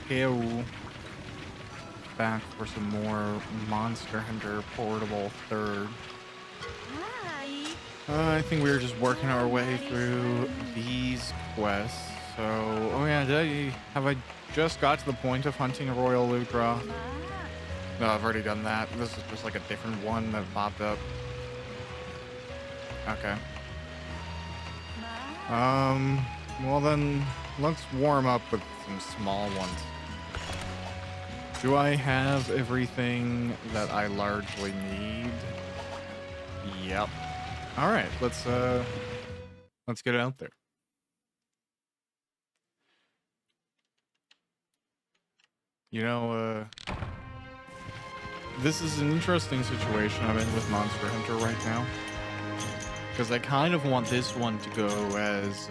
go back for some more Monster Hunter Portable third. I think we were just working our way through these quests. So, oh yeah, have I just got to the point of hunting a Royal Ludra? No, I've already done that. This is just like a different one that popped up. Okay. Well then, let's warm up with some small ones. Do I have everything that I largely need? Yep. All right, let's get it out there. You know, this is an interesting situation I'm in with Monster Hunter right now, because I kind of want this one to go as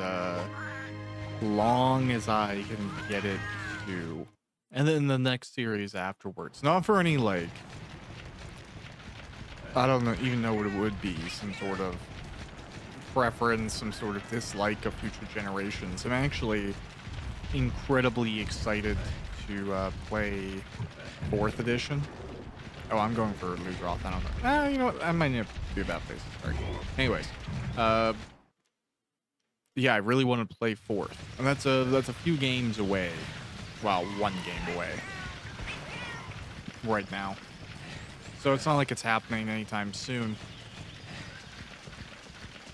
long as I can get it to, and then the next series afterwards. Not for any, like, I don't even know what it would be, some sort of preference, some sort of dislike of future generations. I'm actually incredibly excited to play 4th edition. Oh, I'm going for Ludroth. I don't know. You know what? I might need to do that place to start. Anyways, yeah, I really want to play 4th, and that's a few games away. Well, 1 game away right now. So it's not like it's happening anytime soon.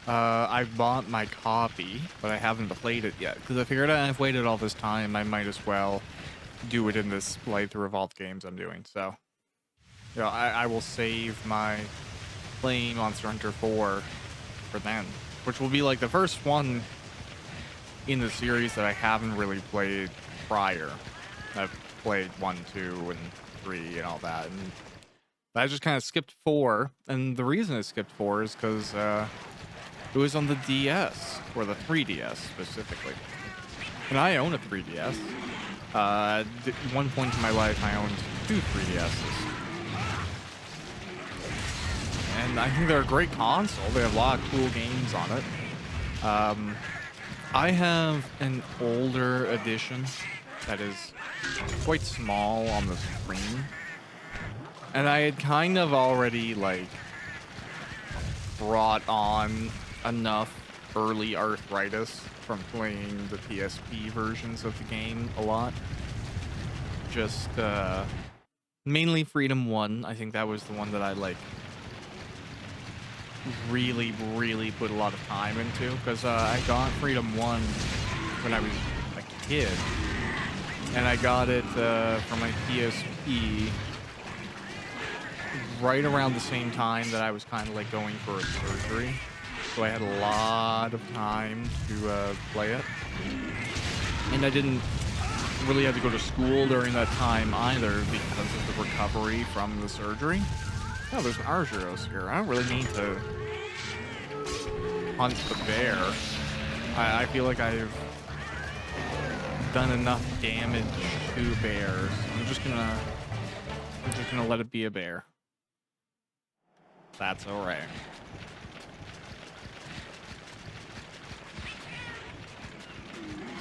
I bought my copy, but I haven't played it yet, because I figured I've waited all this time, I might as well do it in this playthrough of all the games I'm doing. So, you know, I will save my playing Monster Hunter 4 for then, which will be like the first one in the series that I haven't really played prior. I've played 1, 2, and 3 and all that, and I just kind of skipped 4, and the reason I skipped 4 is because it was on the DS, or the 3DS specifically. And I own a 3DS. At one point in my life, I owned 2 3DSs. And I think they're a great console. They have a lot of cool games on it. I have an older edition that is quite small on the screen. And I had kind of already, like, brought on enough early arthritis from playing the PSP versions of the game a lot. Just mainly Freedom 1. I think that was the one that I like really put a lot of time into, because I got Freedom 1 when I was a kid, and I got it for my PSP right around the same time that I was kind of like going for a surgery. So I had a lot of time to play it. And I didn't really have to go to school during that time either because of the recovery from the surgery. Oh, there's Argyros here. I don't really need to hunt the bear. I feel like I've done enough damage to bears. I'm just gonna let it be a bear. That's alright.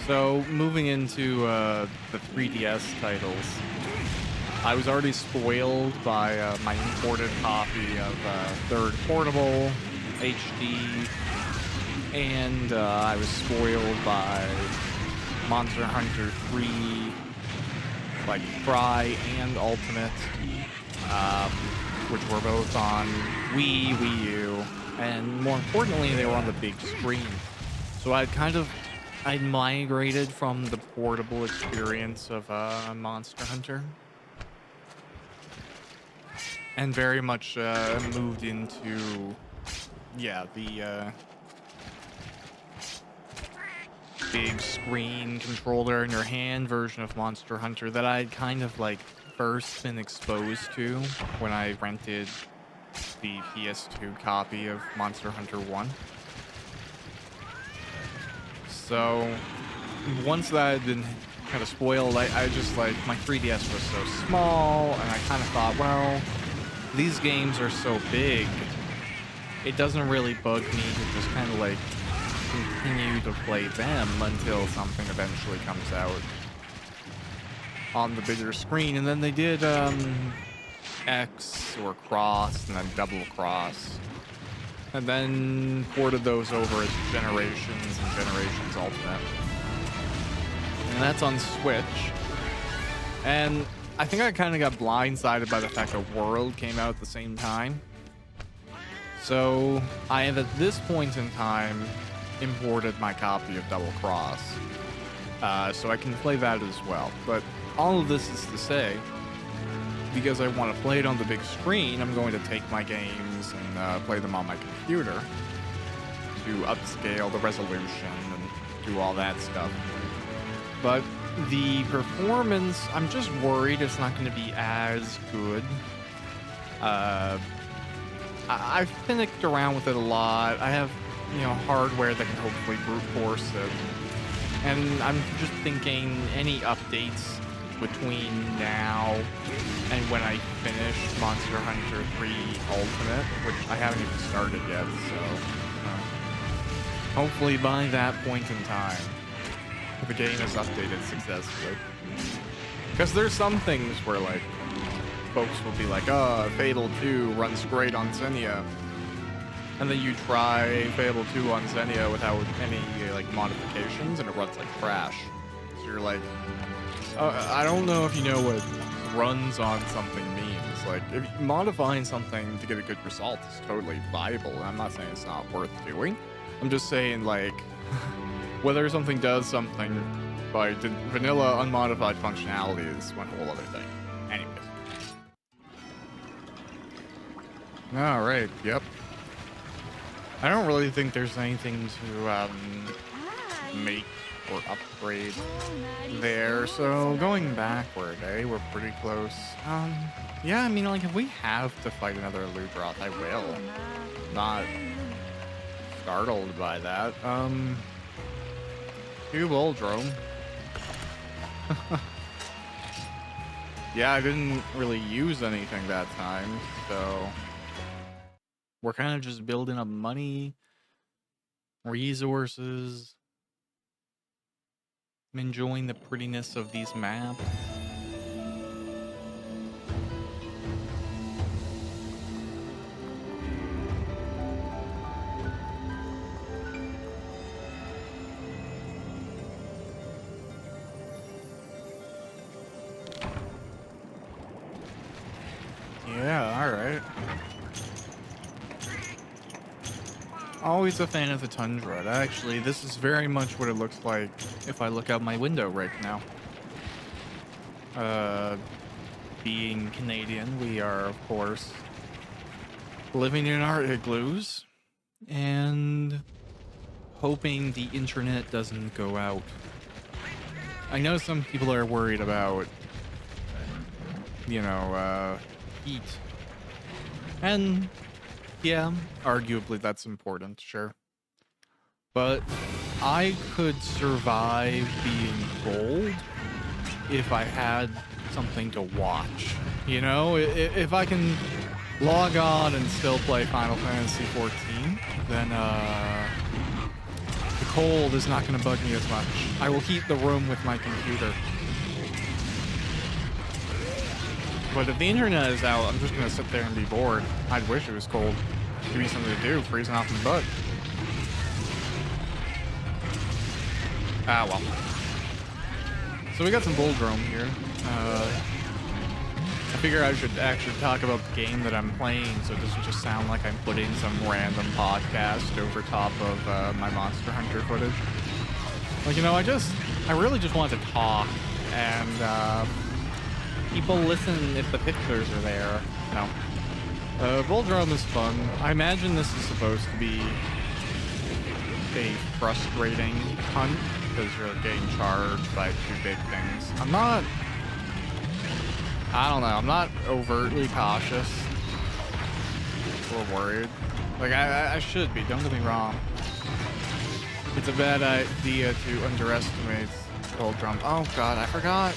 So, moving into the 3DS titles, I was already spoiled by my imported copy of 3rd Portable HD, and I was spoiled by Monster Hunter 3, like Tri and Ultimate, which were both on Wii, Wii U, and more importantly, they were on the big screen. So I'd migrated from the portable experience of Monster Hunter, and very much moved into, yeah, the big screen controller in your hand version of Monster Hunter that I'd kind of like first been exposed to when I rented the PS2 copy of Monster Hunter 1. So once that had been kind of spoiled, I just, like, my 3DS was so small, and I kind of thought, well, these games are so big, it doesn't really bug me to just kind of like continue to play them until something eventually comes out. on the bigger screen, and then they did X or cross and then double cross, and then ported those over as Generations and Generations Ultimate, and that's on Switch. And I think I kind of got blindsided by the fact that World came out at the same time. So I have at this point in time imported my copy of Double Cross, so I can play that as well. But all of this is to say, because I want to play it on the big screen, I'm going to take my games and play them on my computer to upscale the resolution and do all that stuff. But the performance, I'm just worried it's not going to be as good. I've finished around with it a lot. I have, hardware that can hopefully brute force it. And I'm just thinking any updates between now and when I finish Monster Hunter 3 Ultimate, which I haven't even started yet, so hopefully by that point in time, the game is updated successfully. Because there's some things where, like, folks will be like, Fatal 2 runs great on Xenia. And then you try Fatal 2 on Xenia without any, like, modifications, and it runs like trash. So you're like, I don't know if you know what runs on something means. Like, if modifying something to get a good result is totally viable. I'm not saying it's not worth doing. I'm just saying, like, whether something does something by vanilla unmodified functionality is one whole other thing. Anyways. Alright, yep. I don't really think there's anything to make or upgrade there, so going backward, we're pretty close. Yeah, I mean, like, if we have to fight another Ludroth, I will. Not startled by that. Cube Uldrome. Yeah, I didn't really use anything that time, so we're kind of just building up money, resources. I'm enjoying the prettiness of these maps. Yeah, alright. Always a fan of the tundra. Actually, this is very much what it looks like if I look out my window right now. Being Canadian, we are, of course, living in our igloos and hoping the internet doesn't go out. I know some people are worried about, heat. And yeah, arguably that's important, sure. But I could survive being cold if I had something to watch. If I can log on and still play Final Fantasy XIV, then the cold is not going to bug me as much. I will heat the room with my computer. But if the internet is out, I'm just going to sit there and be bored. I'd wish it was cold. Give me something to do, freezing off my butt. Ah, well. So we got some Buldrome here. I figure I should actually talk about the game that I'm playing so it doesn't just sound like I'm putting some random podcast over top of my Monster Hunter footage. Like, I really just want to talk and, people listen if the pictures are there, Buldrome is fun. I imagine this is supposed to be a frustrating hunt because you're getting charged by two big things. I'm not overtly cautious or worried. Like, I should be, don't get me wrong. It's a bad idea to underestimate Buldrome. Oh god, I forgot.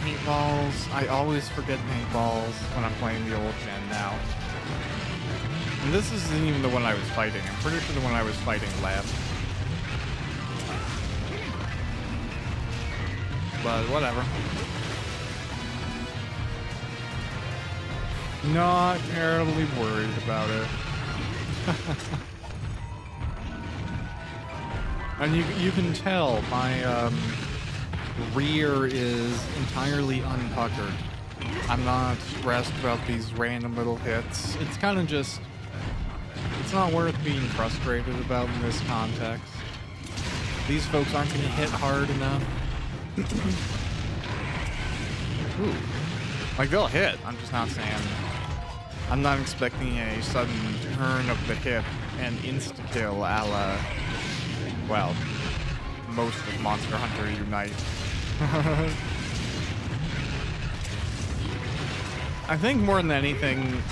Paintballs. I always forget paintballs when I'm playing the old gen now. And this isn't even the one I was fighting. I'm pretty sure the one I was fighting left. But whatever. Not terribly worried about it. And you can tell my rear is entirely unpuckered. I'm not stressed about these random little hits. It's kind of just, it's not worth being frustrated about in this context. These folks aren't going to hit hard enough. Ooh. Like, they'll hit. I'm just not saying. I'm not expecting a sudden turn of the hip and insta-kill a la, well, most of Monster Hunter Unite. I think more than anything,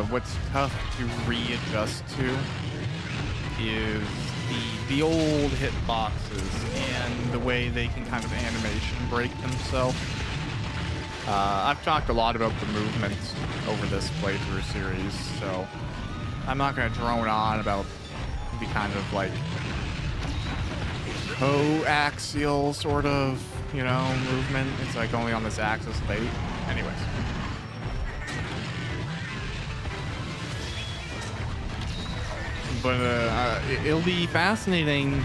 what's tough to readjust to is the old hitboxes and the way they can kind of animation break themselves. I've talked a lot about the movements over this playthrough series, so I'm not going to drone on about the kind of like coaxial sort of, you know, movement. It's like only on this axis they, anyways. But it'll be fascinating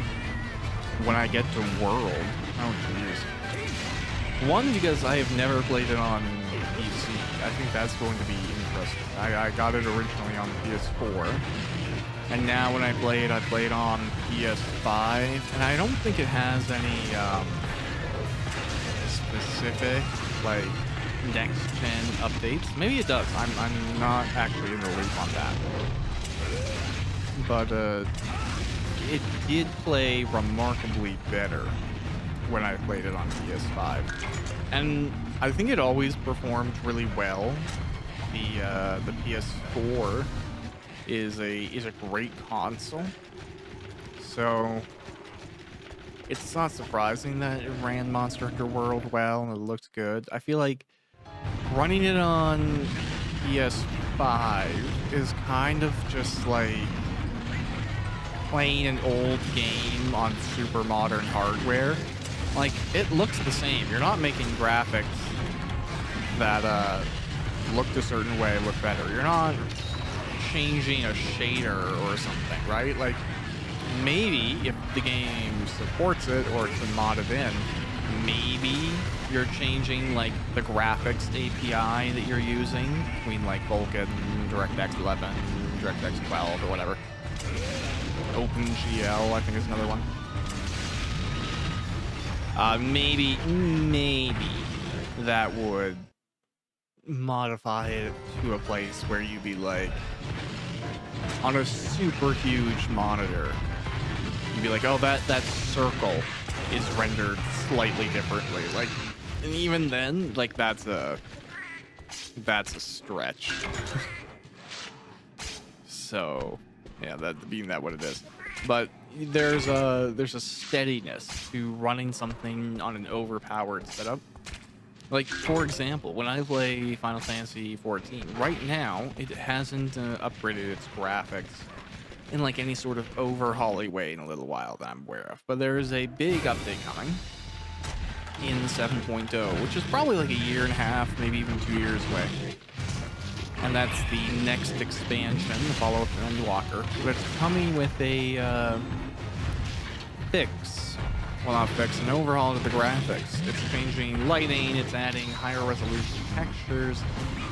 when I get to World. Oh, jeez. One, because I have never played it on PC. I think that's going to be interesting. I got it originally on PS4. And now when I play it on PS5. And I don't think it has any specific, like, next-gen updates. Maybe it does. I'm not actually in the loop on that. But it did play remarkably better when I played it on PS5, and I think it always performed really well. The PS4 is a great console, so it's not surprising that it ran Monster Hunter World well and it looked good. I feel like running it on PS5 is kind of just like playing an old game on super modern hardware. Like, it looks the same. You're not making graphics that looked a certain way look better. You're not changing a shader or something, right? Like, maybe if the game supports it or it's modded in, maybe you're changing like the graphics API that you're using between like Vulkan, DirectX 11, DirectX 12 or whatever. OpenGL, I think, is another one. Maybe that would modify it to a place where you'd be like, on a super huge monitor, you'd be like, oh, that circle is rendered slightly differently. Like, and even then, like, that's a stretch. So, yeah, that being that what it is. But there's a steadiness to running something on an overpowered setup. Like, for example, when I play Final Fantasy 14, right now, it hasn't upgraded its graphics in like any sort of overhauly way in a little while that I'm aware of. But there is a big update coming in 7.0, which is probably like a year and a half, maybe even 2 years away. And that's the next expansion, the follow-up to Endwalker. But it's coming with a fix. Well, not fix, an overhaul to the graphics. It's changing lighting, it's adding higher resolution textures,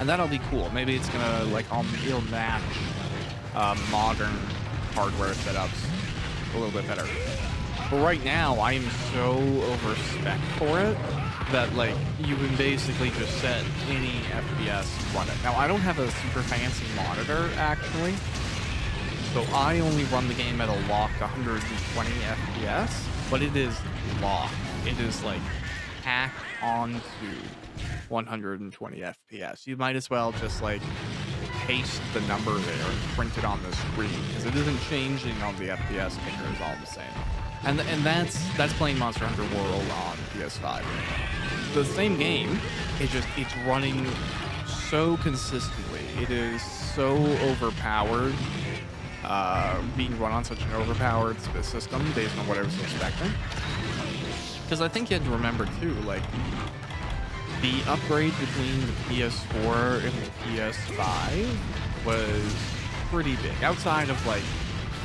and that'll be cool. Maybe it's gonna, like, it'll match modern hardware setups a little bit better. But right now, I am so over-spec for it that, like, you can basically just set any FPS to run it. Now, I don't have a super fancy monitor, actually, so I only run the game at a locked 120 FPS, but it is locked. It is, like, hacked onto 120 FPS. You might as well just, like, paste the number there and print it on the screen, because it isn't changing on the FPS fingers all the same. And that's playing Monster Hunter World on PS5. The same game, it's running so consistently. It is so overpowered, being run on such an overpowered system based on what I was expecting. Because I think you had to remember too, like, The upgrade between the PS4 and the PS5 was pretty big, outside of like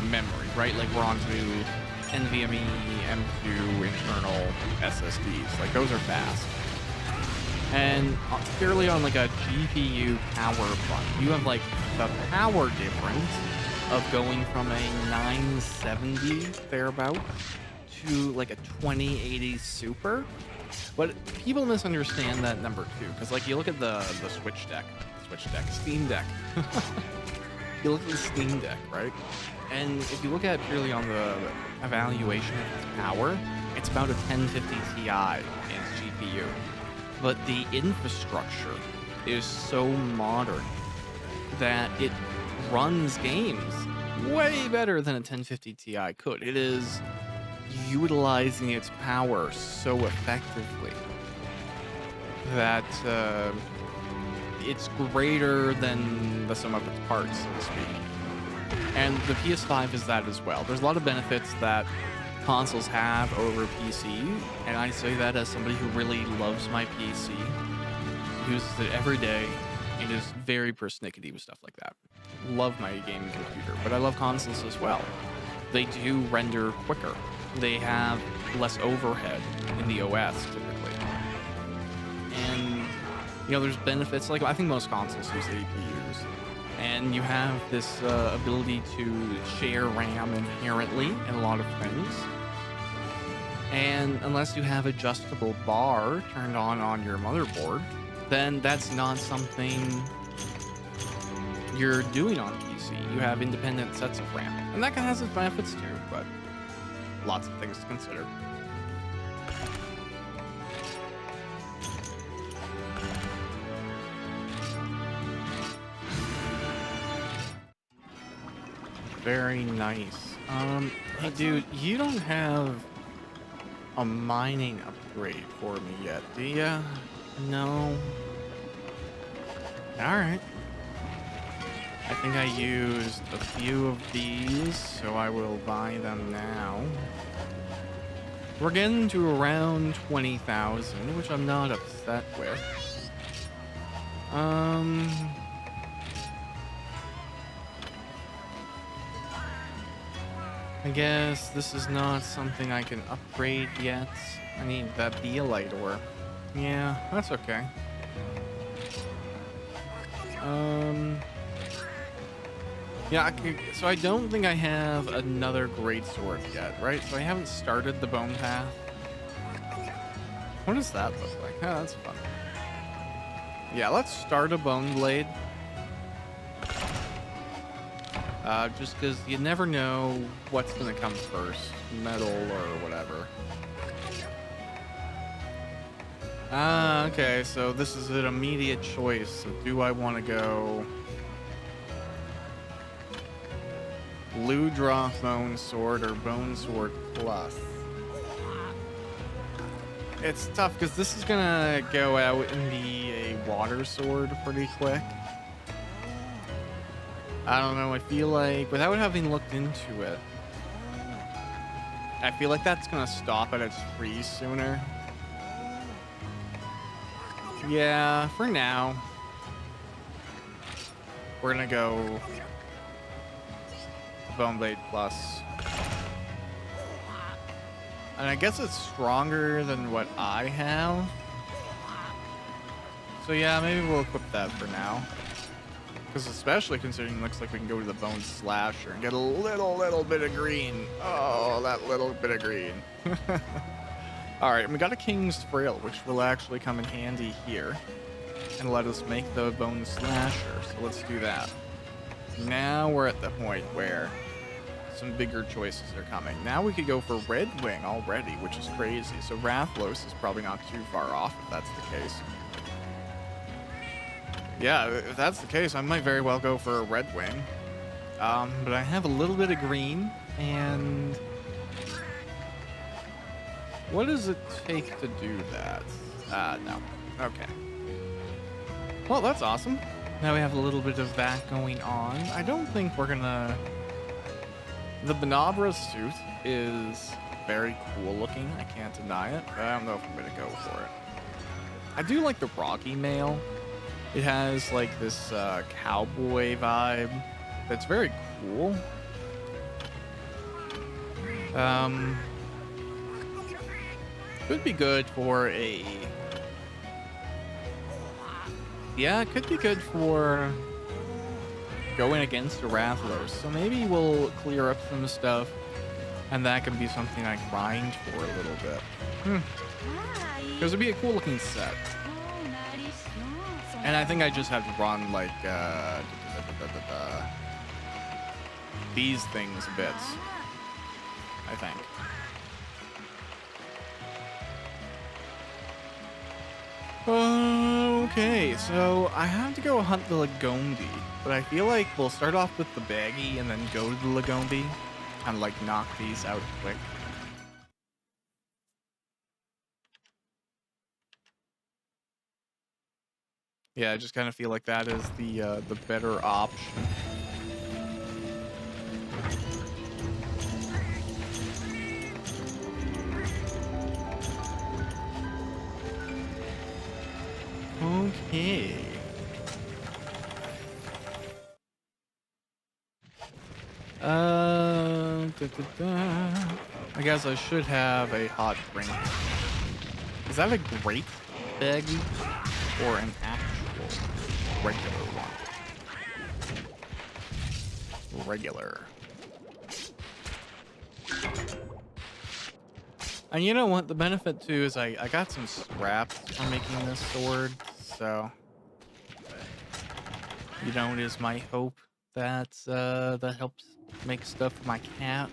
memory, right? Like we're on to NVMe M2 internal SSDs. Like those are fast. And purely on like a GPU power front, you have like the power difference of going from a 970 thereabout to like a 2080 Super. But people misunderstand that number too, because like you look at the Steam Deck. You look at the Steam Deck, right? And if you look at it purely on the evaluation of its power, it's about a 1050 Ti in its GPU. But the infrastructure is so modern that it runs games way better than a 1050 Ti could. It is utilizing its power so effectively that it's greater than the sum of its parts, so to speak. And the PS5 is that as well. There's a lot of benefits that consoles have over PC, and I say that as somebody who really loves my PC, uses it every day, and is very persnickety with stuff like that. Love my gaming computer, but I love consoles as well. They do render quicker. They have less overhead in the OS typically. And, you know, there's benefits, like I think most consoles use APUs. And you have this ability to share RAM inherently in a lot of things. And unless you have adjustable bar turned on your motherboard, then that's not something you're doing on PC. You have independent sets of RAM. And that kind of has its benefits too, but lots of things to consider. Very nice. Hey dude, you don't have a mining upgrade for me yet, do ya? No. Alright. I think I used a few of these, so I will buy them now. We're getting to around 20,000, which I'm not upset with. I guess this is not something I can upgrade yet. I need that Beelite ore. Yeah, that's okay. Yeah, so I don't think I have another greatsword yet, right? So I haven't started the bone path. What does that look like? Oh, that's fun. Yeah, let's start a bone blade. Just because you never know what's going to come first, metal or whatever. Okay, so this is an immediate choice. So do I want to go Ludroth Bone Sword or Bone Sword Plus? It's tough because this is going to go out and be a water sword pretty quick. I don't know, I feel like, without having looked into it, I feel like that's gonna stop at its freeze sooner. Yeah, for now, we're gonna go Bone Blade Plus. And I guess it's stronger than what I have. So yeah, maybe we'll equip that for now. Because especially considering it looks like we can go to the Bone Slasher and get a little bit of green. Oh, that little bit of green. Alright, and we got a King's Frail, which will actually come in handy here. And let us make the Bone Slasher. So let's do that. Now we're at the point where some bigger choices are coming. Now we could go for Red Wing already, which is crazy. So Rathlos is probably not too far off if that's the case. Yeah, if that's the case, I might very well go for a Red Wing. But I have a little bit of green, and what does it take to do that? No. Okay. Well, that's awesome. Now we have a little bit of that going on. I don't think we're gonna... The Benabra suit is very cool looking. I can't deny it, but I don't know if I'm gonna go for it. I do like the Rocky Mail. It has like this cowboy vibe that's very cool. Could be good for a... Yeah, it could be good for going against a Rathalos. So maybe we'll clear up some stuff, and that can be something I grind for a little bit. Because it'd be a cool looking set. And I think I just have to run like these things a bit, I think. Okay, so I have to go hunt the Lagombi, but I feel like we'll start off with the Baggy and then go to the Lagombi and like knock these out quick. Yeah, I just kind of feel like that is the better option. Okay. I guess I should have a hot drink. Is that a grape baggy or an actual regular one? Regular. And you know what? The benefit too is I got some scraps from making this sword, so you know, it is my hope that that helps make stuff for my cats,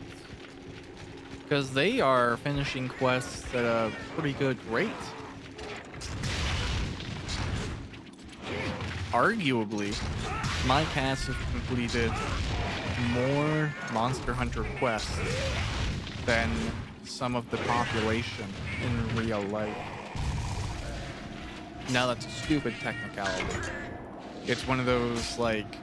because they are finishing quests at a pretty good rate. Arguably, my cats have completed more Monster Hunter quests than some of the population in real life. Now that's a stupid technicality. It's one of those, like,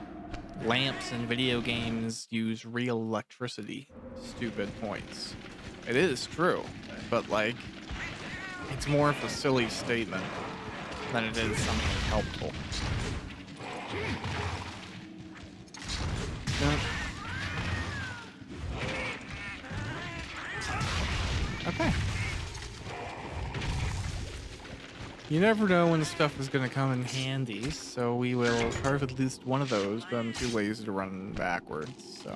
lamps in video games use real electricity stupid points. It is true, but, like, it's more of a silly statement than it is something helpful. Okay. You never know when stuff is going to come in handy, so we will carve at least one of those, but I'm too lazy to run backwards, so.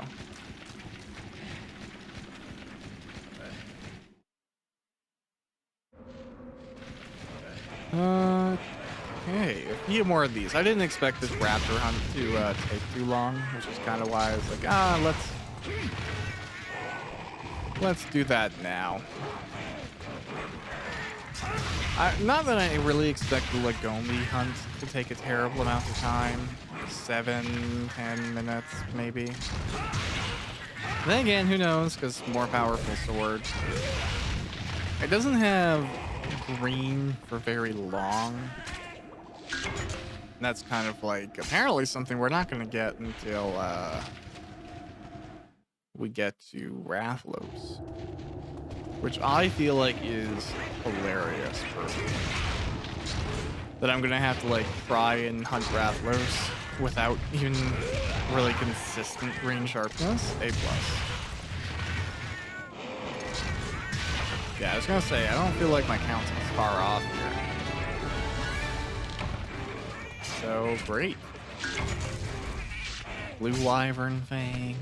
Okay, a few more of these. I didn't expect this raptor hunt to take too long, which is kind of why I was like, let's do that now. Not that I really expect the Lagombi hunt to take a terrible amount of time. 7-10 minutes, maybe. Then again, who knows, because more powerful swords. It doesn't have green for very long. And that's kind of like, apparently something we're not going to get until we get to Rathalos. Which I feel like is hilarious for me. That I'm gonna have to like try and hunt Rathalos without even really consistent green sharpness. A+. Yeah, I was gonna say, I don't feel like my count's far off here. So, great. Blue Wyvern Fang.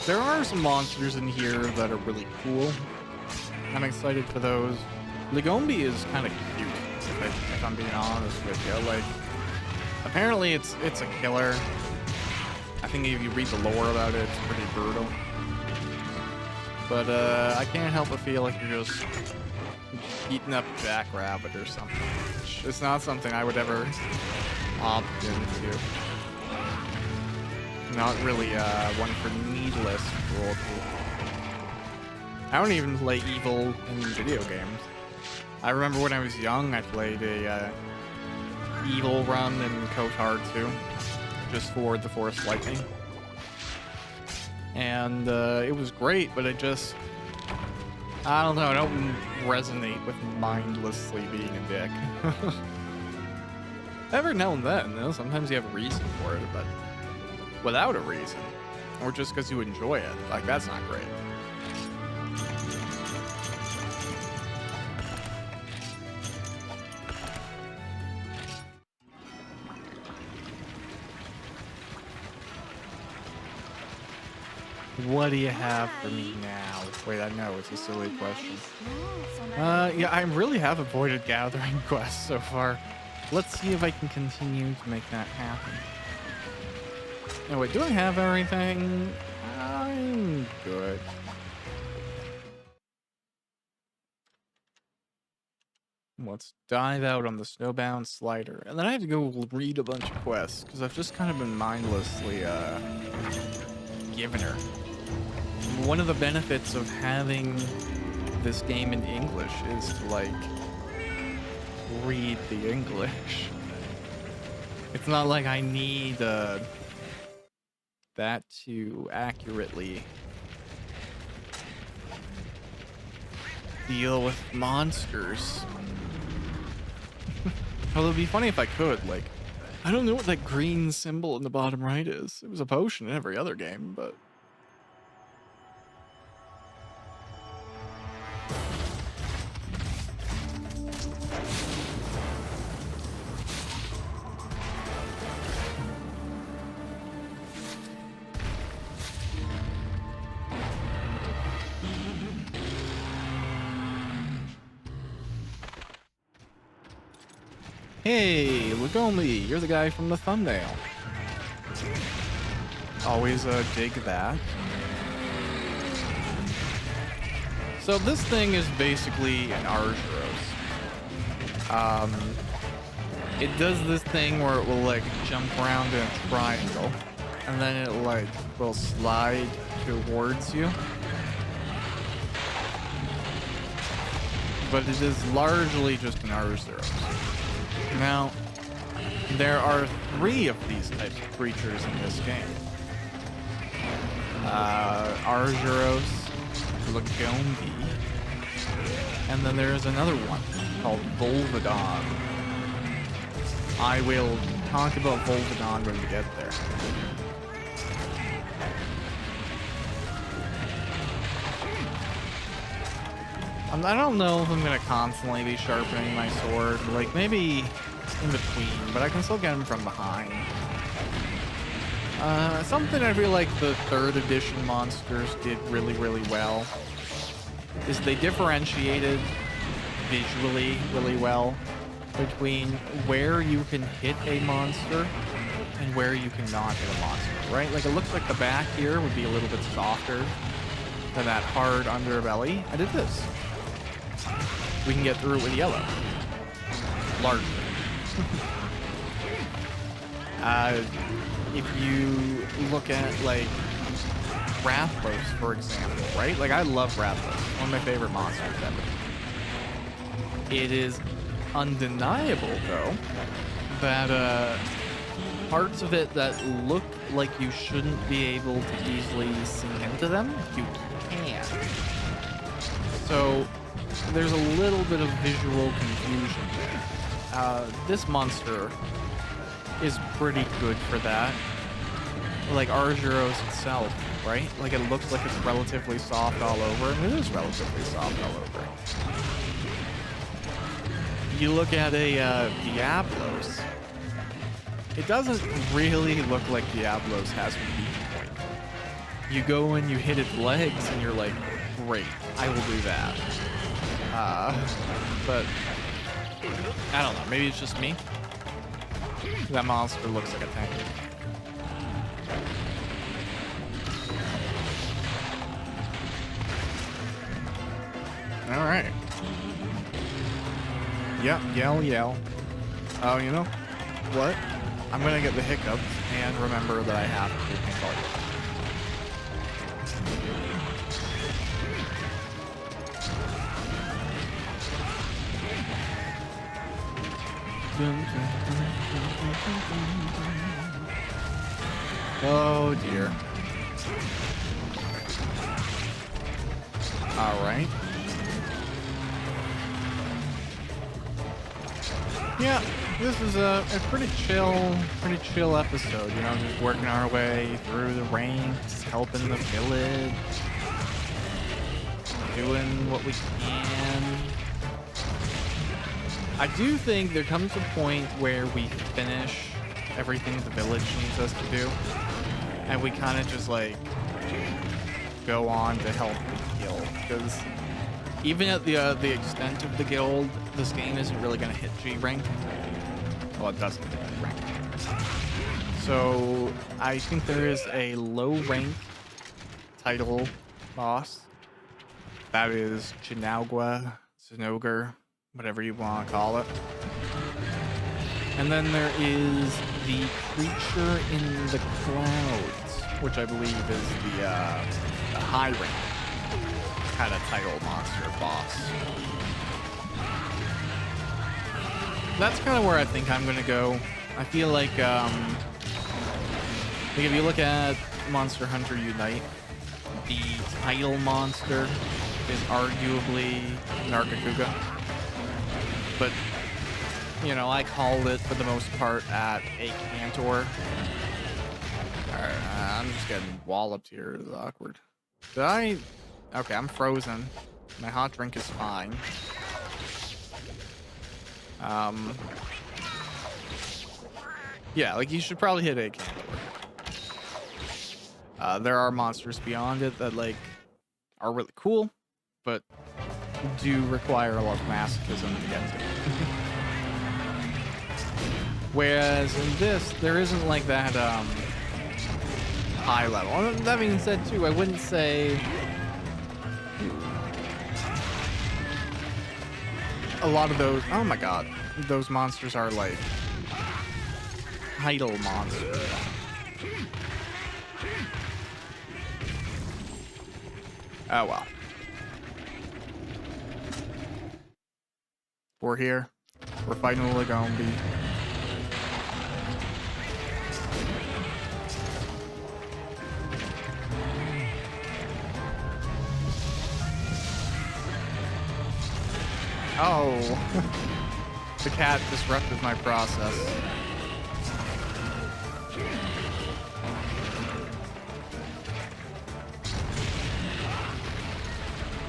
There are some monsters in here that are really cool. I'm excited for those. Lagombi is kind of cute, if I'm being honest with you. Like, apparently it's a killer. I think if you read the lore about it, it's pretty brutal. But I can't help but feel like you're just eating up a jackrabbit or something. It's not something I would ever opt into. Not really one for needless cruelty. I don't even play evil in video games. I remember when I was young, I played a evil run in KOTOR 2, just for the Force Lightning. and it was great, but I don't know, I don't resonate with mindlessly being a dick. Every now and then, you know, sometimes you have a reason for it, but without a reason, or just because you enjoy it, like, that's not great. What do you have for me now? Wait, I know, it's a silly question. Yeah, I really have avoided gathering quests so far. Let's see if I can continue to make that happen. Oh, wait, do I have everything? I'm good. Let's dive out on the snowbound slider. And then I have to go read a bunch of quests, because I've just kind of been mindlessly, giving her. One of the benefits of having this game in English is to, like, read the English. It's not like I need that to accurately deal with monsters. Although it'd be funny if I could, like, I don't know what that green symbol in the bottom right is. It was a potion in every other game, but... Hey, look on me. You're the guy from the thumbnail. Always dig that. So this thing is basically an Argyros. It does this thing where it will, like, jump around in a triangle, and then it, like, will slide towards you. But it is largely just an Argyros. Now, there are 3 of these types of creatures in this game. Argyros, Lagombi, and then there's another one called Volvidon. I will talk about Volvidon when we get there. I don't know if I'm gonna constantly be sharpening my sword, like maybe in between, but I can still get him from behind. Something I feel like the 3rd edition monsters did really, really well is they differentiated visually really well between where you can hit a monster and where you cannot hit a monster, right? Like, it looks like the back here would be a little bit softer than that hard underbelly. I did this. We can get through it with yellow. Largely. If you look at, like, Rathlos, for example, right? Like, I love Rathlos. One of my favorite monsters ever. It is undeniable, though, that parts of it that look like you shouldn't be able to easily see into them, you can. So there's a little bit of visual confusion there. This monster is pretty good for that. Like Argyros itself, right? Like, it looks like it's relatively soft all over, and it is relatively soft all over. You look at a Diablos, it doesn't really look like Diablos has a weak point. You go and you hit its legs, and you're like, great, I will do that. But I don't know, maybe it's just me. That monster looks like a tank. All right. Yep, yell. Oh, you know what? I'm gonna get the hiccups and remember that I have to control it. Oh dear. All right. Yeah, this is a pretty chill episode. You know, just working our way through the ranks, helping the village, doing what we can. I do think there comes a point where we finish everything the village needs us to do, and we kind of just like go on to help the guild, because even at the extent of the guild, this game isn't really going to hit G rank. Well, it doesn't hit G rank. So I think there is a low rank title boss. That is Chinagua, Zinogre, whatever you want to call it. And then there is the creature in the clouds, which I believe is the high rank kind of title monster boss. That's kind of where I think I'm gonna go. I feel like if you look at Monster Hunter Unite, the title monster is arguably Nargacuga, but you know, I called it for the most part at a Cantor. Alright, I'm just getting walloped here. This is awkward. Did I? Okay, I'm frozen. My hot drink is fine. Yeah, like you should probably hit a Cantor. There are monsters beyond it that like are really cool, but do require a lot of masochism to get to. Whereas in this, there isn't like that high level. That being said, too, I wouldn't say a lot of those. Oh my god, those monsters are like title monsters. Oh well. We're here. We're fighting a Lagombi. Oh, the cat disrupted my process.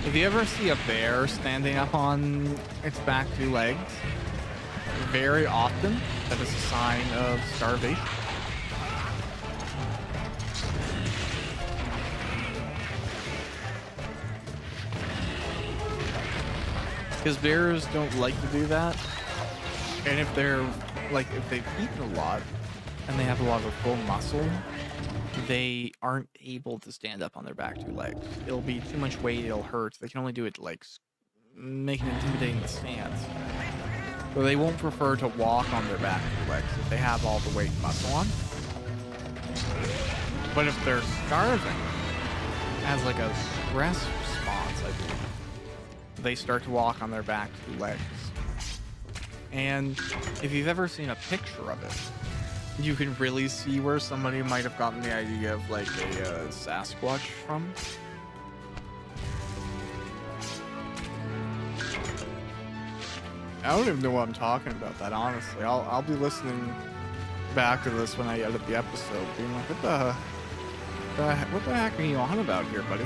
If you ever see a bear standing up on its back two legs, very often that is a sign of starvation. Because bears don't like to do that, and if they're like, if they've eaten a lot and they have a lot of full muscle, they aren't able to stand up on their back two legs. It'll be too much weight, it'll hurt. They can only do it like make an intimidating stance. So they won't prefer to walk on their back two legs if they have all the weight and muscle on. But if they're starving, as like a stress response, I believe, they start to walk on their back two legs. And if you've ever seen a picture of it, you can really see where somebody might have gotten the idea of like a Sasquatch from. I don't even know what I'm talking about that, honestly. I'll be listening back to this when I edit the episode, being like, what the heck are you on about here, buddy?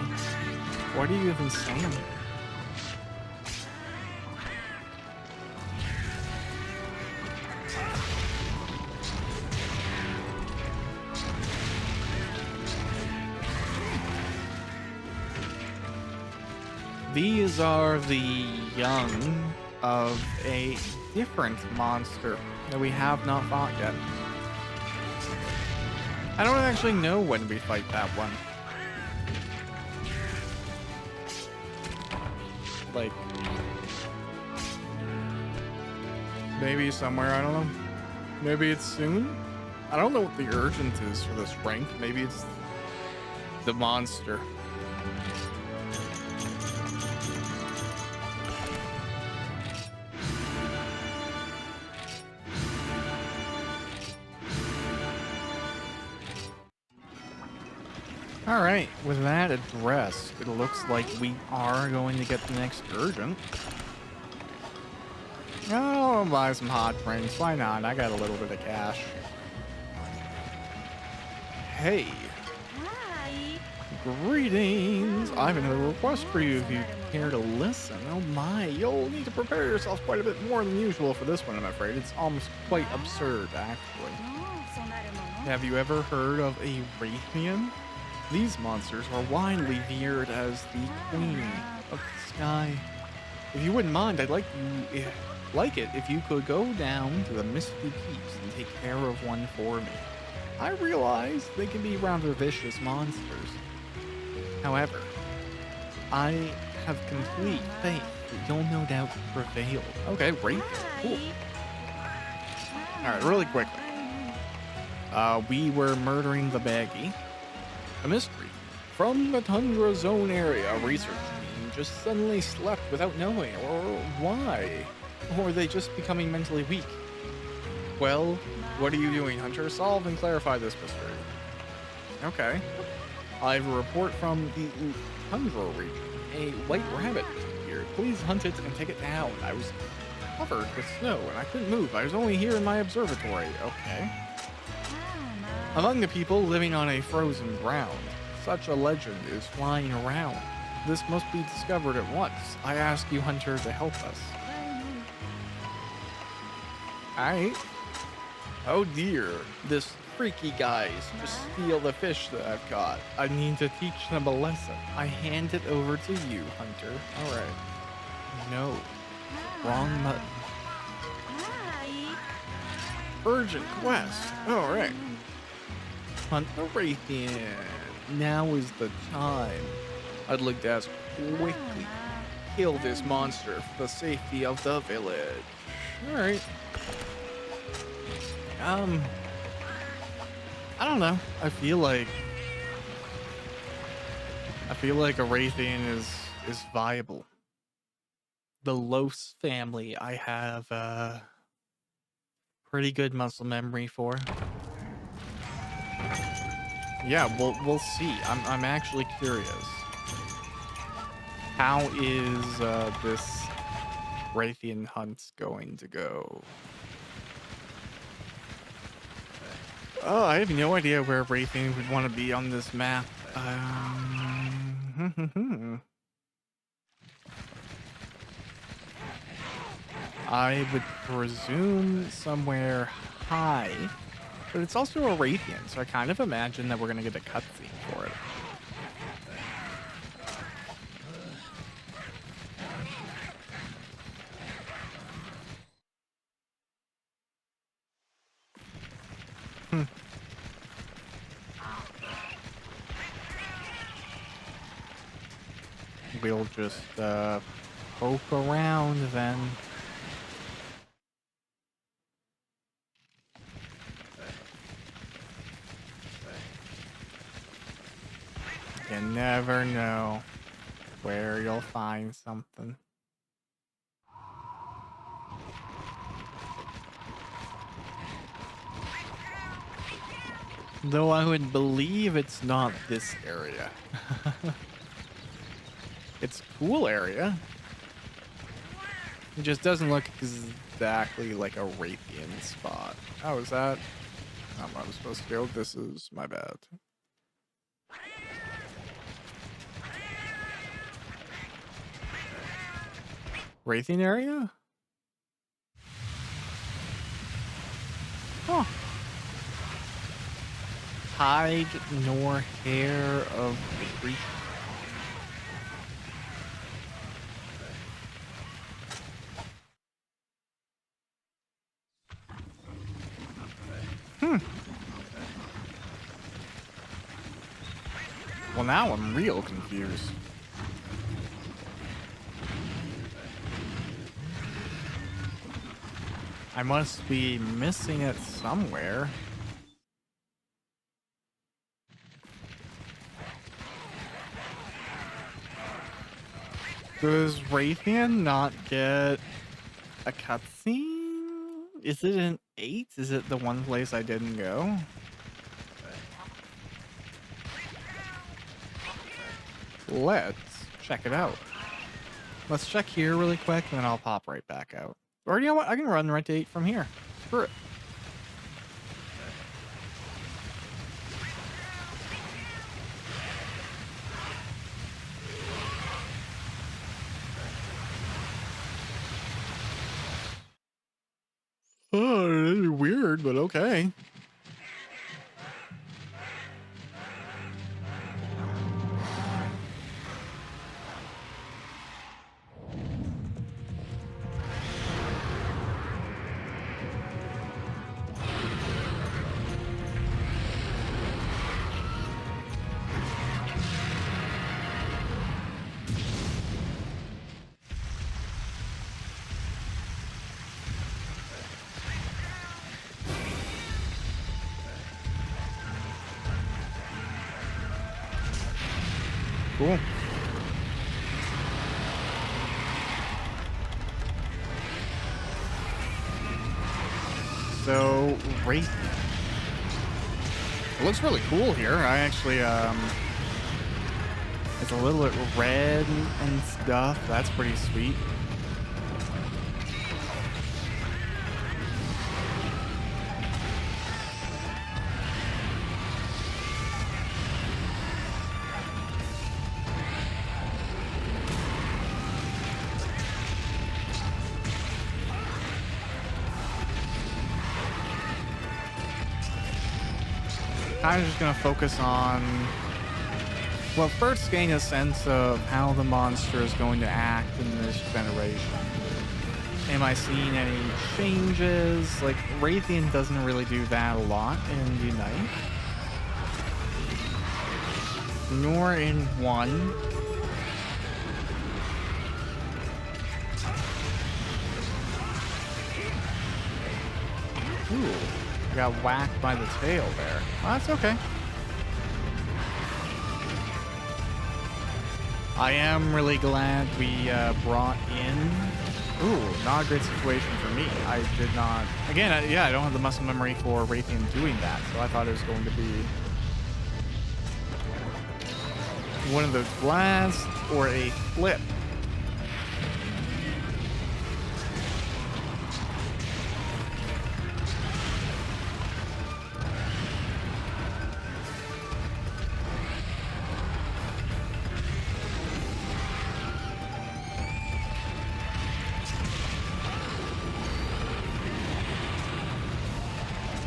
What are you even saying? These are the young of a different monster that we have not fought yet. I don't actually know when we fight that one. Like, maybe somewhere, I don't know. Maybe it's soon? I don't know what the urgent is for this rank. Maybe it's the monster. Alright, with that addressed, it looks like we are going to get the next urgent. Oh, buy some hot drinks. Why not? I got a little bit of cash. Hey. Hi. Greetings. I have another request for you if you care to listen. Oh my, you'll need to prepare yourself quite a bit more than usual for this one, I'm afraid. It's almost quite absurd, actually. Have you ever heard of a Raytheon? These monsters are widely veered as the queen of the sky. If you wouldn't mind, I'd like it if you could go down to the Misty Peaks and take care of one for me. I realize they can be rather vicious monsters. However, I have complete faith that you'll no doubt prevail. Okay, great. Cool. Alright, really quickly. We were murdering the baggie. A mystery. From the Tundra Zone area, a research team just suddenly slept without knowing, or why? Or are they just becoming mentally weak? Well, what are you doing, Hunter? Solve and clarify this mystery. Okay. I have a report from the Tundra region. A white rabbit disappeared. Please hunt it and take it down. I was covered with snow and I couldn't move. I was only here in my observatory. Okay. Among the people living on a frozen ground, such a legend is flying around. This must be discovered at once. I ask you, Hunter, to help us. Alright. Oh dear, this freaky guys just steal the fish that I've caught. I need to teach them a lesson. I hand it over to you, Hunter. Alright. No. Wrong button. Urgent quest. Alright. Hunt the Raytheon. Now is the time. I'd like to ask quickly. Kill this monster for the safety of the village. Alright. I don't know. I feel like a Raytheon is viable. The Los family I have pretty good muscle memory for. Yeah, we'll see. I'm actually curious. How is this Raytheon hunt going to go? Oh, I have no idea where Raytheon would want to be on this map. I would presume somewhere high, but it's also a Raytheon, so I kind of imagine that we're going to get a cutscene for it. We'll just poke around then. You never know where you'll find something. Though I would believe it's not this area. It's a cool area. It just doesn't look exactly like a Raytheon spot. Oh, is that? I'm supposed to go. This is my bad. Raytheon area? Huh. Hide nor hair of the creature. Well, now I'm real confused. I must be missing it somewhere. Does Raytheon not get a cutscene? Is it an 8? Is it the one place I didn't go? let's check it out. Let's check here really quick, and then I'll pop right back out. Or you know what? I can run right to 8 from here. Screw it. Oh, weird, but okay. Cool. So, Wraith. It looks really cool here. I actually, it's a little bit red and stuff. That's pretty sweet. I'm just gonna focus on, well, first gain a sense of how the monster is going to act in this generation. Am I seeing any changes? Like, Raytheon doesn't really do that a lot in Unite. Nor in 1. Ooh. Got whacked by the tail there. Well, that's okay. I am really glad we brought in... Ooh, not a great situation for me. I did not... Again, I don't have the muscle memory for Raytheon doing that, so I thought it was going to be one of those blasts or a flip.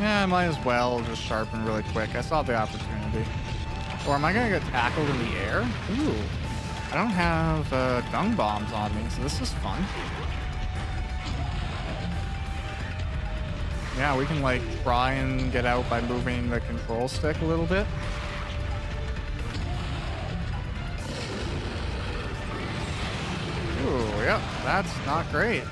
Yeah, I might as well just sharpen really quick. I saw the opportunity. Or am I going to get tackled in the air? Ooh. I don't have dung bombs on me, so this is fun. Yeah, we can like try and get out by moving the control stick a little bit. Ooh, yep, that's not great.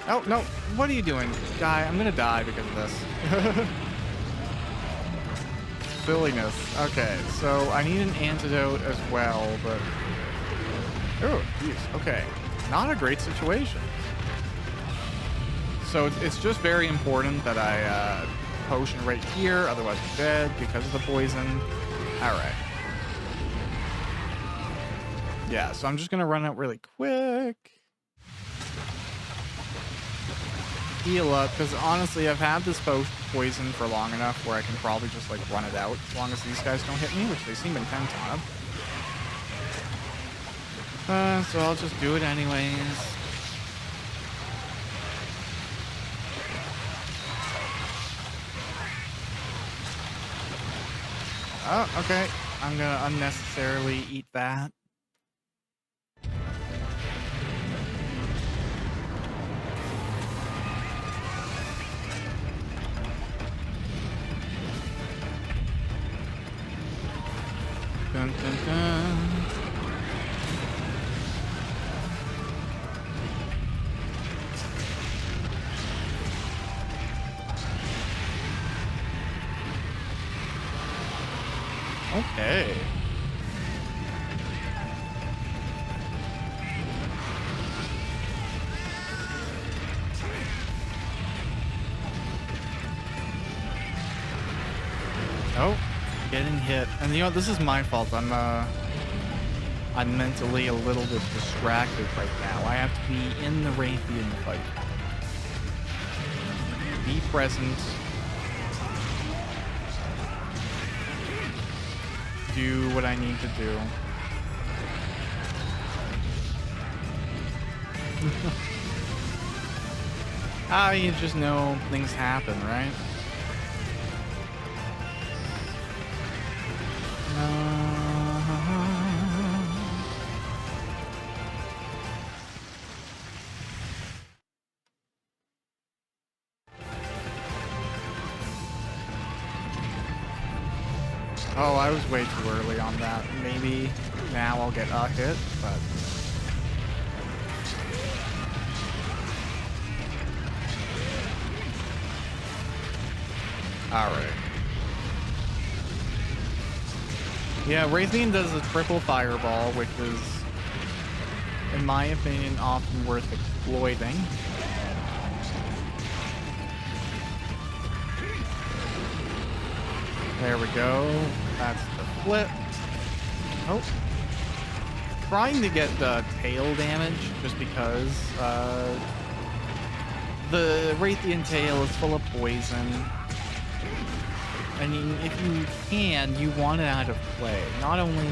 Oh, no. What are you doing? Die. I'm gonna die because of this. Silliness. Okay, so I need an antidote as well, but... Oh, jeez. Okay. Not a great situation. So it's just very important that I potion right here, otherwise I'm dead because of the poison. Alright. Yeah, so I'm just gonna run out really quick. Heal up, because honestly, I've had this poison for long enough where I can probably just like run it out as long as these guys don't hit me, which they seem intent on. So I'll just do it anyways. Oh, okay. I'm gonna unnecessarily eat that. Dun, dun, dun. Okay. Oh, getting hit. And you know, this is my fault. I'm mentally a little bit distracted right now. I have to be in the Raytheon fight. Be present. Do what I need to do. You just know things happen, right? Oh, I was way too early on that. Maybe now I'll get a hit, but... Alright. Yeah, Raytheon does a triple fireball, which is, in my opinion, often worth exploiting. There we go. That's the flip. Oh. Trying to get the tail damage just because the Raytheon tail is full of poison. I mean, if you can, you want it out of play. Not only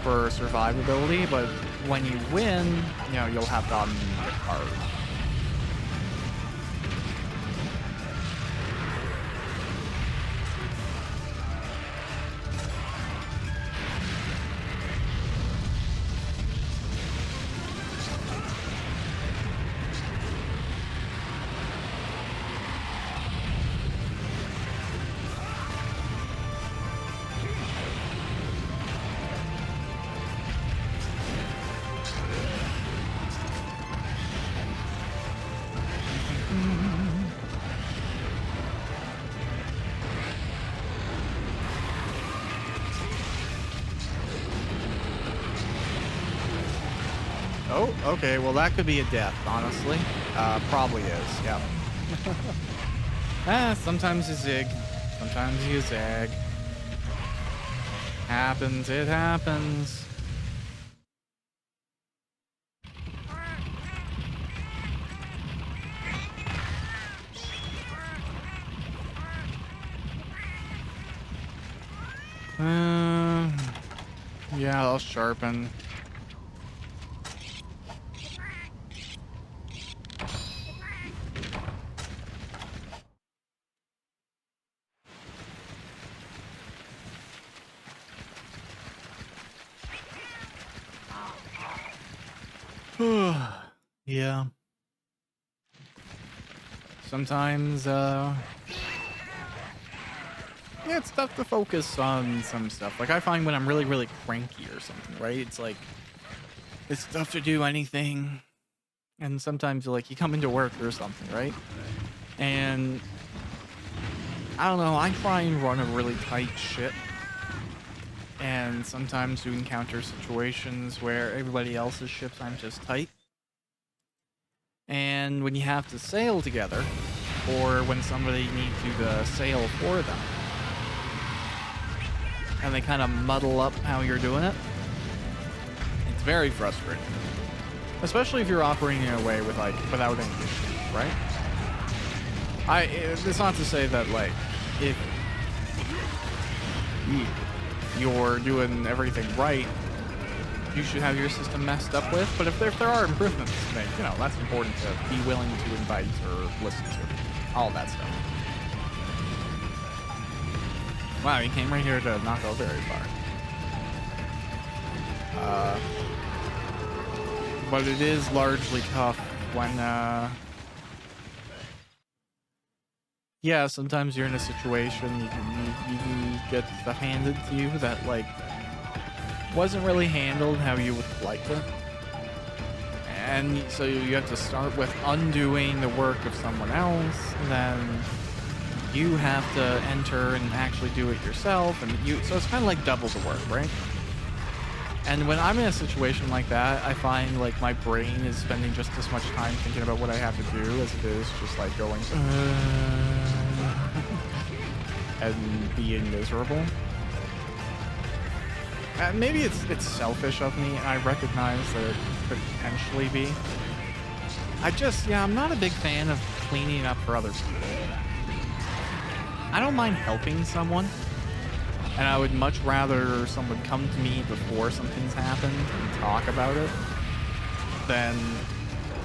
for survivability, but when you win, you know, you'll have gotten the card. Oh, okay. Well, that could be a death, honestly. Probably is, yeah. Sometimes you zig. Sometimes you zag. Happens, it happens. Yeah, I'll sharpen. Yeah. Sometimes, yeah, it's tough to focus on some stuff. Like, I find when I'm really, really cranky or something, right? It's like, it's tough to do anything. And sometimes, like, you come into work or something, right? And, I don't know, I try and run a really tight ship. And sometimes you encounter situations where everybody else's ships aren't just tight. And when you have to sail together, or when somebody needs you to sail for them, and they kind of muddle up how you're doing it, it's very frustrating. Especially if you're operating in a way with, like, without any issues, right? It's not to say that, like, if you're doing everything right, you should have your system messed up with, but if there are improvements to make, you know, that's important to be willing to invite or listen to. All that stuff. Wow, you came right here to not go very far. But it is largely tough when, yeah, sometimes you're in a situation, you get stuff handed to you that, like, wasn't really handled how you would like it. And so you have to start with undoing the work of someone else, then you have to enter and actually do it yourself, and so it's kind of like double the work, right? And when I'm in a situation like that, I find, like, my brain is spending just as much time thinking about what I have to do as it is just, like, going and being miserable. Maybe it's selfish of me, and I recognize that it could potentially be. I'm not a big fan of cleaning up for other people. I don't mind helping someone, and I would much rather someone come to me before something's happened and talk about it than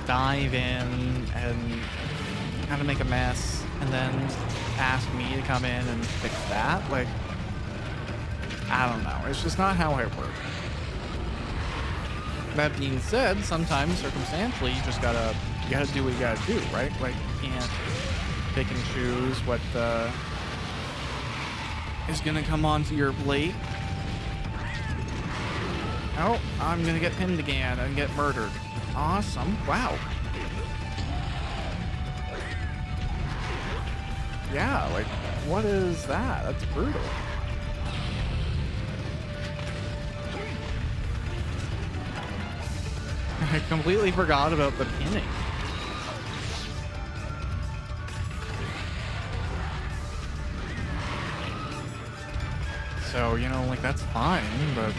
dive in and kind of make a mess and then ask me to come in and fix that. Like, I don't know. It's just not how I work. That being said, sometimes circumstantially, you gotta do what you gotta do, right? Like, you can't pick and choose what is gonna come onto your plate. Oh, I'm gonna get pinned again and get murdered. Awesome. Wow. Yeah, like, what is that? That's brutal. I completely forgot about the pinning. So, like, that's fine, but...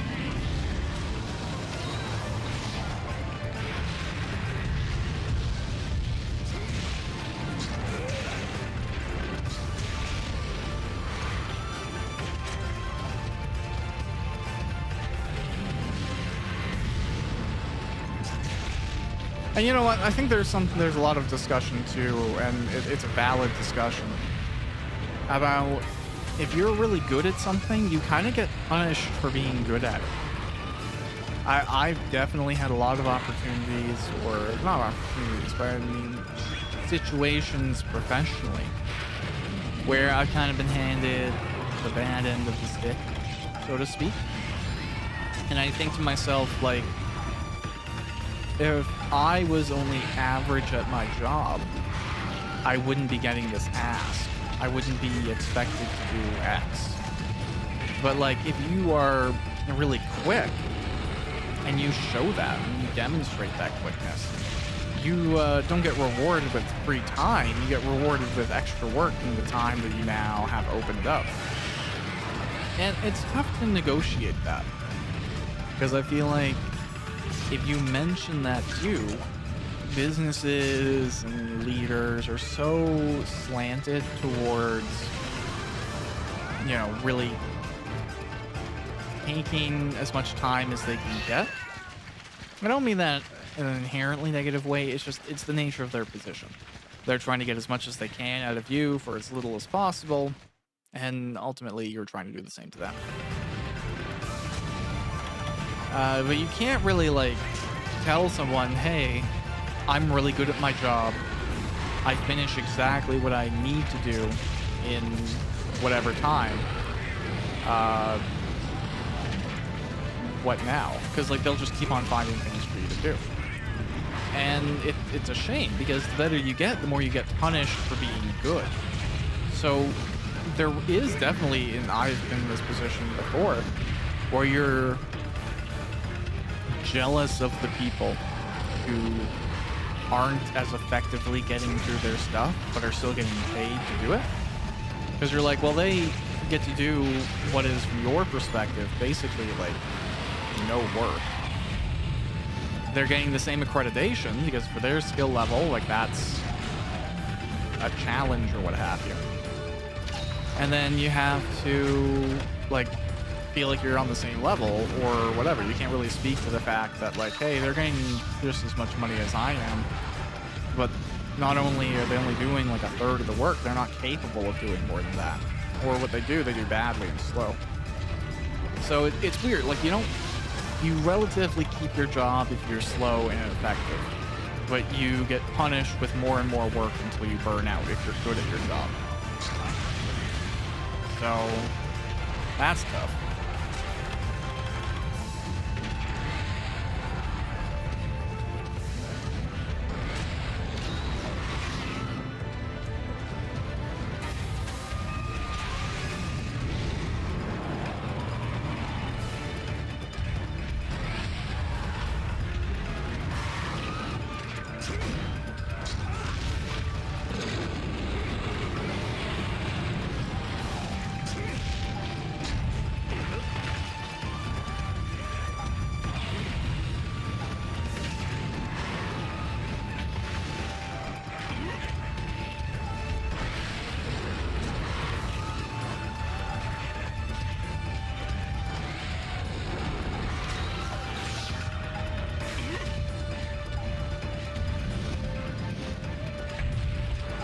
And you know what? I think there's a lot of discussion too, and it's a valid discussion about if you're really good at something, you kind of get punished for being good at it. I've definitely had a lot of opportunities, or not opportunities, but I mean situations professionally where I've kind of been handed the bad end of the stick, so to speak. And I think to myself, like, if I was only average at my job, I wouldn't be getting this asked. I wouldn't be expected to do X. But like, if you are really quick and you show that and you demonstrate that quickness, you don't get rewarded with free time. You get rewarded with extra work in the time that you now have opened up. And it's tough to negotiate that, because I feel like if you mention that too, businesses and leaders are so slanted towards, really taking as much time as they can get. I don't mean that in an inherently negative way. It's the nature of their position. They're trying to get as much as they can out of you for as little as possible, and ultimately you're trying to do the same to them. But you can't really, like, tell someone, hey, I'm really good at my job. I finish exactly what I need to do in whatever time. What now? Because, like, they'll just keep on finding things for you to do. And it's a shame, because the better you get, the more you get punished for being good. So there is definitely, and I've been in this position before, where you're jealous of the people who aren't as effectively getting through their stuff but are still getting paid to do it, because you're like, well, they get to do what is, from your perspective, basically like no work. They're getting the same accreditation because for their skill level, like, that's a challenge or what have you, and then you have to, like, feel like you're on the same level or whatever. You can't really speak to the fact that, like, hey, they're getting just as much money as I am, but not only are they only doing like a third of the work, they're not capable of doing more than that, or what they do badly and slow. So it's weird. Like, you relatively keep your job if you're slow and ineffective, but you get punished with more and more work until you burn out if you're good at your job. So that's tough.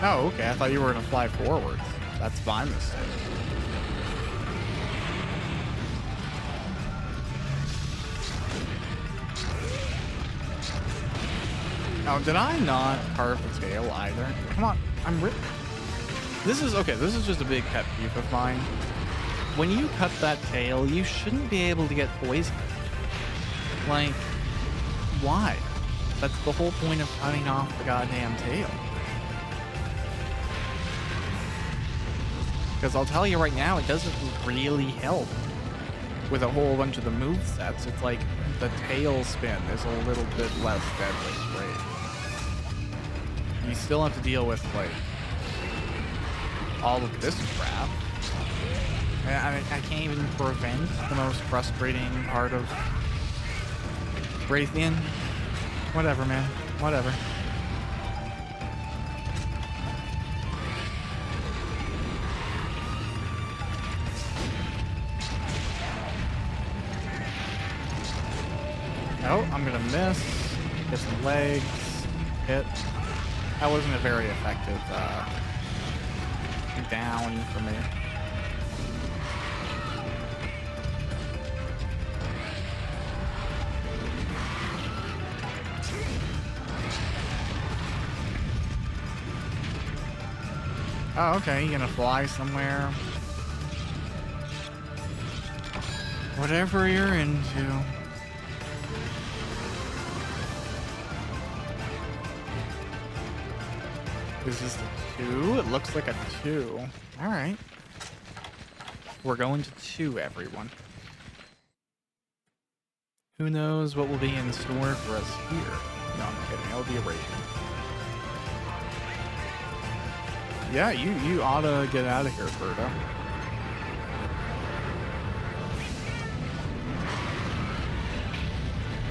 Oh, okay. I thought you were gonna fly forwards. That's my mistake. Oh, did I not carve the tail either? Come on, This is okay. This is just a big pet peeve of mine. When you cut that tail, you shouldn't be able to get poisoned. Like, why? That's the whole point of cutting off the goddamn tail. Because I'll tell you right now, it doesn't really help with a whole bunch of the movesets. It's like the tail spin is a little bit less deadly, right? You still have to deal with, like, all of this crap. I can't even prevent the most frustrating part of Raytheon. Whatever, man. Whatever. Oh, I'm gonna miss. Get some legs. Hit. That wasn't a very effective down for me. Oh, okay. You gonna fly somewhere? Whatever you're into. Is this a 2? It looks like a 2. All right. We're going to 2, everyone. Who knows what will be in store for us here? No, I'm kidding. It'll be a race. Yeah, you ought to get out of here, Berto.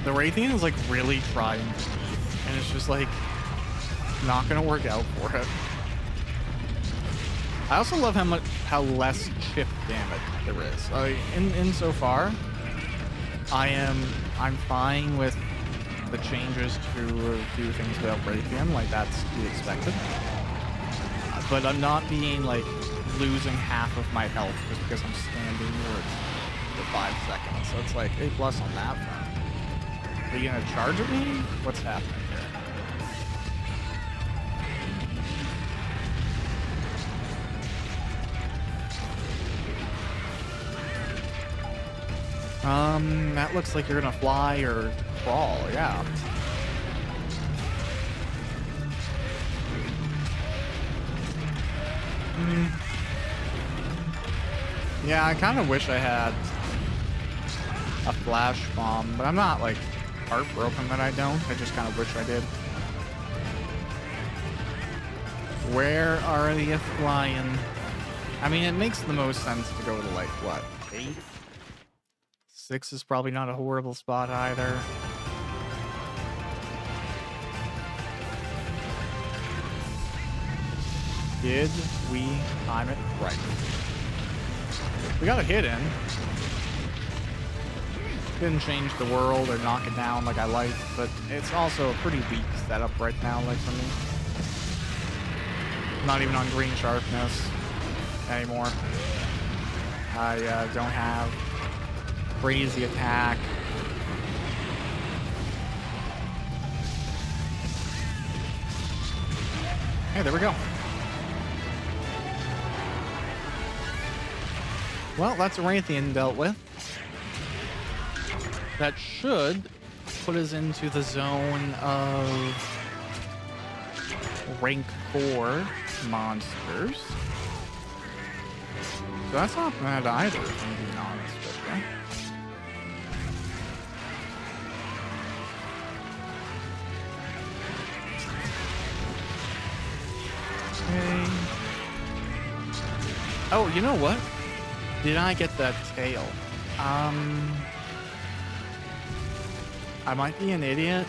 The Raytheon is like really trying to beat, and it's just like not gonna work out for it. I also love how less chip damage there is. Insofar, I'm fine with the changes to do things without Raytheon, like that's to be expected. But I'm not being like losing half of my health just because I'm standing for 5 seconds. So it's like A+ on that front. Are you gonna charge at me? What's happening here? That looks like you're gonna fly or crawl, yeah. Yeah, I kind of wish I had a flash bomb, but I'm not like heartbroken that I don't. I just kind of wish I did. Where are you flying? I mean, it makes the most sense to go to like, what, 8? 6 is probably not a horrible spot either. Did we time it right? We got a hit in. Didn't change the world or knock it down like I like, but it's also a pretty weak setup right now, like for me. Not even on green sharpness anymore. I don't have crazy attack. Hey, there we go. Well, that's a Raytheon dealt with. That should put us into the zone of rank 4 monsters. So that's not bad either, if I'm being honest with you. Okay. Oh, you know what? Did I get that tail? I might be an idiot.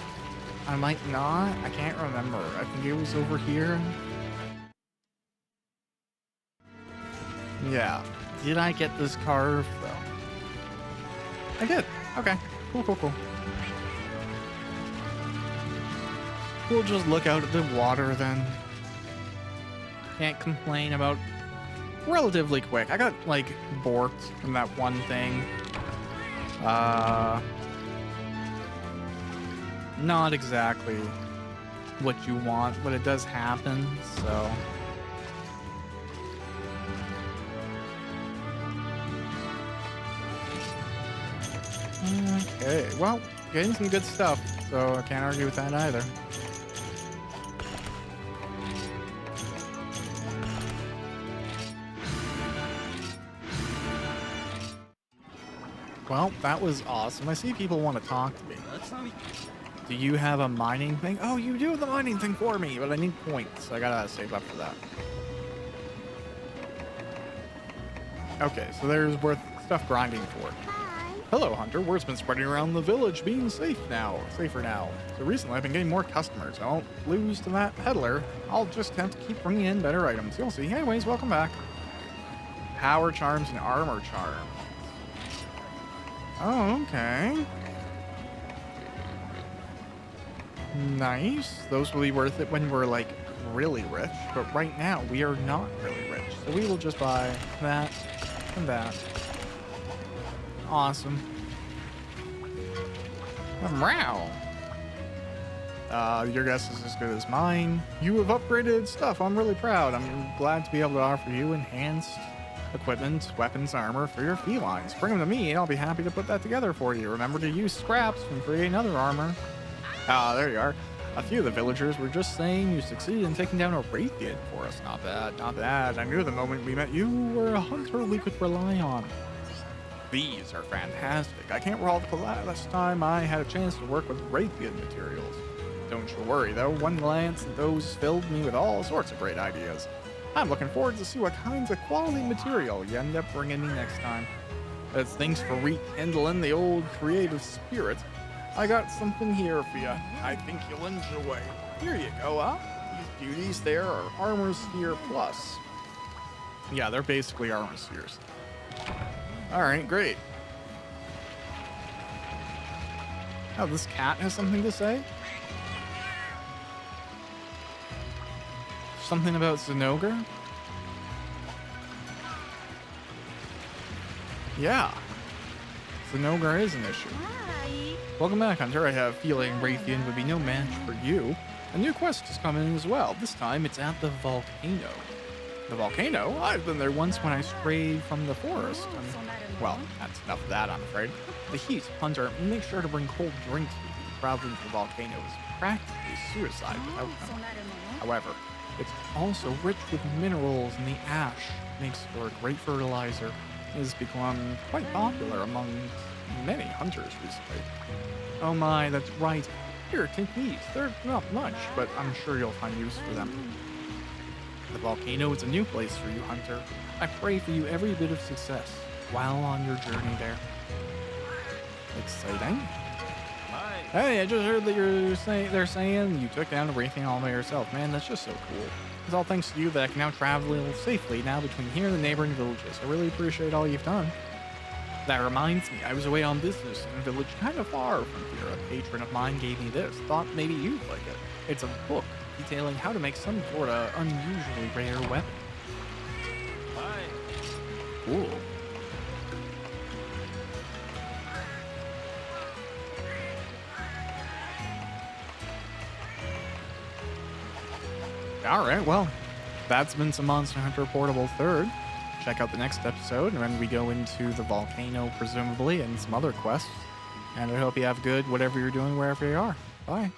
I might not. I can't remember. I think it was over here. Yeah. Did I get this carve, though? I did. Okay. Cool, cool, cool. We'll just look out at the water then. Can't complain about relatively quick. I got like borked from that one thing. Not exactly what you want, but it does happen, so. Okay, well, getting some good stuff, so I can't argue with that either. Well, that was awesome. I see people want to talk to me. Do you have a mining thing? Oh, you do the mining thing for me, but I need points. So I gotta save up for that. Okay, so there's worth stuff grinding for. Hi. Hello, Hunter. Word's been spreading around the village being safer now. So recently I've been getting more customers. I won't lose to that peddler. I'll just have to keep bringing in better items. You'll see. Anyways, welcome back. Power charms and armor charms. Oh, okay. Nice. Those will be worth it when we're like really rich, but right now we are not really rich. So we will just buy that and that. Awesome. Wow. Your guess is as good as mine. You have upgraded stuff. I'm really proud. I'm glad to be able to offer you enhanced equipment, weapons, armor for your felines. Bring them to me and I'll be happy to put that together for you. Remember to use scraps and create another armor. Ah, there you are. A few of the villagers were just saying you succeeded in taking down a Raytheon for us. Not bad, not bad. I knew the moment we met you were a hunter we could rely on. These are fantastic. I can't recall the last time I had a chance to work with Raytheon materials. Don't you worry though, one glance at those filled me with all sorts of great ideas. I'm looking forward to see what kinds of quality material you end up bringing me next time. As thanks for rekindling the old creative spirit, I got something here for you. I think you'll enjoy. Here you go, huh? These beauties there are Armor Sphere Plus. Yeah, they're basically Armor Spheres. Alright, great. Oh, this cat has something to say? Something about Zinogre? Yeah. Zinogre is an issue. Hi. Welcome back, Hunter. I have a feeling Raytheon would be no match for you. A new quest is coming as well. This time it's at the volcano. The volcano? I've been there once when I strayed from the forest. Well, that's enough of that, I'm afraid. The heat, Hunter, make sure to bring cold drinks with you. Traveling to the volcano is practically suicide without them. However, it's also rich with minerals, and the ash makes for a great fertilizer. It has become quite popular among many hunters recently. Oh my, that's right. Here, take these. They're not much, but I'm sure you'll find use for them. The volcano is a new place for you, Hunter. I pray for you every bit of success while on your journey there. Exciting. Hey, I just heard that they're saying you took down everything all by yourself. Man, that's just so cool. It's all thanks to you that I can now travel safely now between here and the neighboring villages. I really appreciate all you've done. That reminds me, I was away on business in a village kind of far from here. A patron of mine gave me this. Thought maybe you'd like it. It's a book detailing how to make some sort of unusually rare weapon. Hi. Cool. Alright, well, that's been some Monster Hunter Portable 3rd. Check out the next episode, and then we go into the volcano, presumably, and some other quests. And I hope you have good whatever you're doing, wherever you are. Bye.